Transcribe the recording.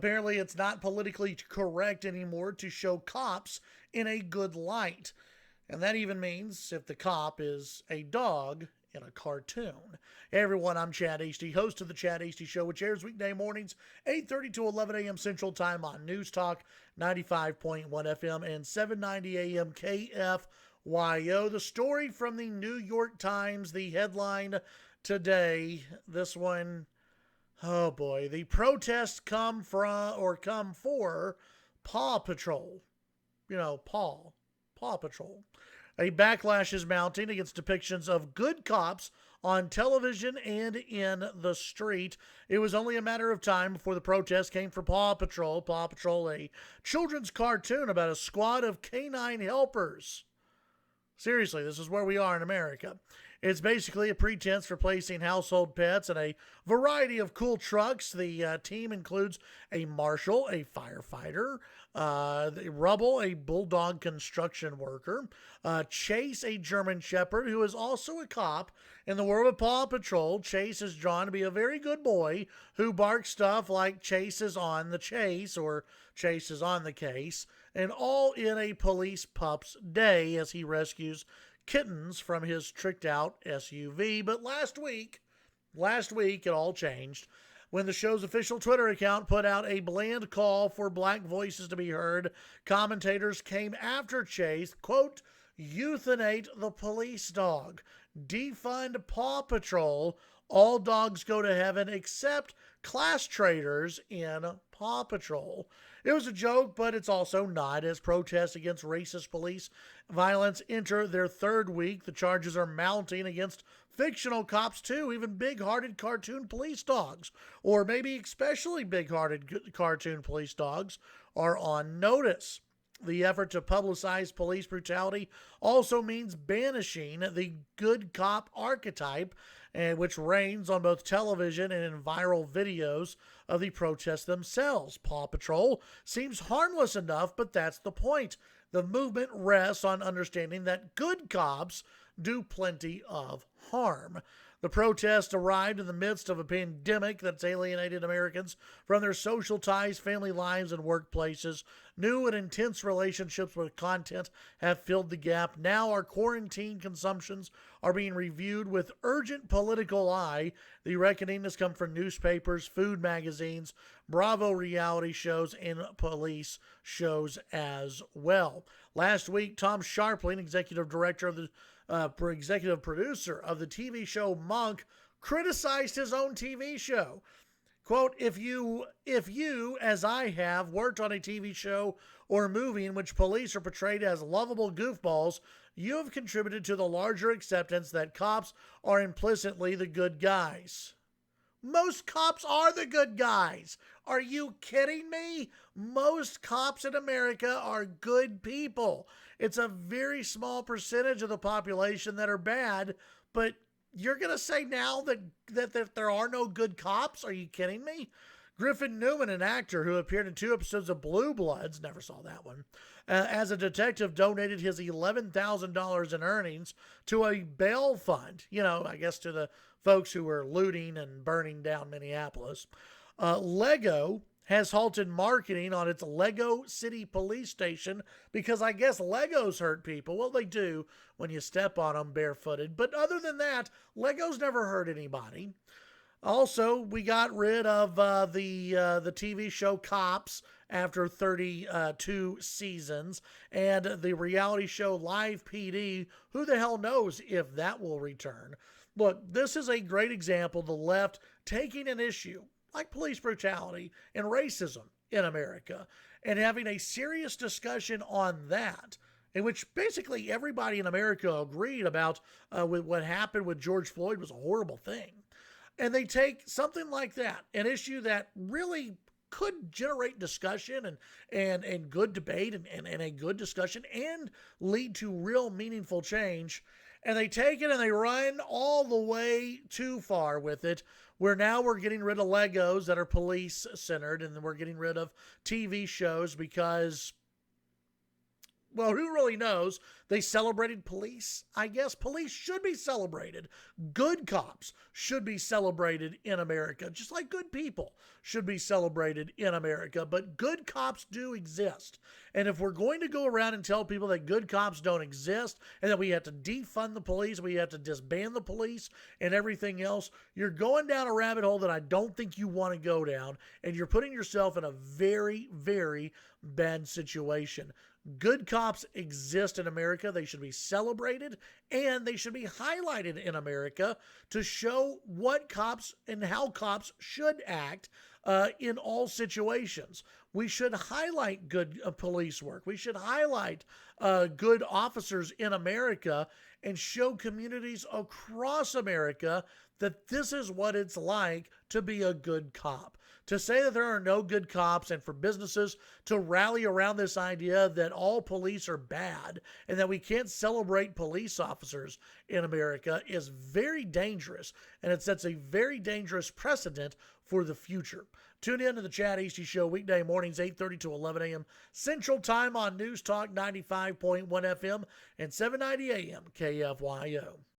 Apparently, it's not politically correct anymore to show cops in a good light. And that even means if the cop is a dog in a cartoon. Hey everyone, I'm Chad Hasty, host of the Chad Hasty Show, which airs weekday mornings, 8:30 to 11 a.m. Central Time on News Talk 95.1 FM and 790 a.m. KFYO. The story from the New York Times, the headline today, this one, oh boy, the protests come for Paw Patrol. You know, Paw Patrol. A backlash is mounting against depictions of good cops on television and in the street. It was only a matter of time before the protest came for Paw Patrol. Paw Patrol, a children's cartoon about a squad of canine helpers. Seriously, this is where we are in America. It's basically a pretense for placing household pets in a variety of cool trucks. The team includes a marshal, a firefighter, Rubble, a bulldog construction worker, Chase, a German shepherd who is also a cop. In the world of Paw Patrol, Chase is drawn to be a very good boy who barks stuff like Chase is on the chase or Chase is on the case, and all in a police pup's day as he rescues kittens from his tricked out SUV. But last week it all changed when the show's official Twitter account put out a bland call for black voices to be heard. Commentators came after Chase, quote, euthanate the police dog, defund Paw Patrol, all dogs go to heaven except class traitors in Paw Patrol. It was a joke, but it's also not, as protests against racist police violence enter their third week. The charges are mounting against fictional cops, too, even big-hearted cartoon police dogs, or maybe especially big-hearted cartoon police dogs, are on notice. The effort to publicize police brutality also means banishing the good cop archetype, which reigns on both television and in viral videos of the protests themselves. Paw Patrol seems harmless enough, but that's the point. The movement rests on understanding that good cops do plenty of harm. The protest arrived in the midst of a pandemic that's alienated Americans from their social ties, family lives, and workplaces. New and intense relationships with content have filled the gap. Now our quarantine consumptions are being reviewed with urgent political eye. The reckoning has come from newspapers, food magazines, Bravo reality shows, and police shows as well. Last week, Tom Sharpling, executive producer of the TV show Monk, criticized his own TV show. Quote, if you, as I have, worked on a TV show or movie in which police are portrayed as lovable goofballs, you have contributed to the larger acceptance that cops are implicitly the good guys. Most cops are the good guys. Are you kidding me? Most cops in America are good people. It's a very small percentage of the population that are bad, but you're going to say now that there are no good cops? Are you kidding me? Griffin Newman, an actor who appeared in 2 episodes of Blue Bloods, never saw that one, as a detective, donated his $11,000 in earnings to a bail fund, I guess to the folks who were looting and burning down Minneapolis. Lego has halted marketing on its Lego City Police Station because I guess Legos hurt people. Well, they do when you step on them barefooted. But other than that, Legos never hurt anybody. Also, we got rid of the TV show Cops after 32 seasons, and the reality show Live PD. Who the hell knows if that will return? Look, this is a great example of the left taking an issue like police brutality and racism in America and having a serious discussion on that, in which basically everybody in America agreed about with what happened with George Floyd was a horrible thing. And they take something like that, an issue that really could generate discussion and good debate and a good discussion and lead to real meaningful change. And they take it and they run all the way too far with it, where now we're getting rid of Legos that are police centered, and then we're getting rid of TV shows because well, who really knows? They celebrated police. I guess police should be celebrated. Good cops should be celebrated in America, just like good people should be celebrated in America. But good cops do exist. And if we're going to go around and tell people that good cops don't exist and that we have to defund the police, we have to disband the police and everything else, you're going down a rabbit hole that I don't think you want to go down. And you're putting yourself in a very, very bad situation. Good cops exist in America. They should be celebrated and they should be highlighted in America to show what cops and how cops should act in all situations. We should highlight good police work. We should highlight good officers in America and show communities across America that this is what it's like to be a good cop. To say that there are no good cops and for businesses to rally around this idea that all police are bad and that we can't celebrate police officers in America is very dangerous, and it sets a very dangerous precedent for the future. Tune in to the Chad Hasty Show weekday mornings 8:30 to 11 a.m. Central Time on News Talk 95.1 FM and 790 AM KFYO.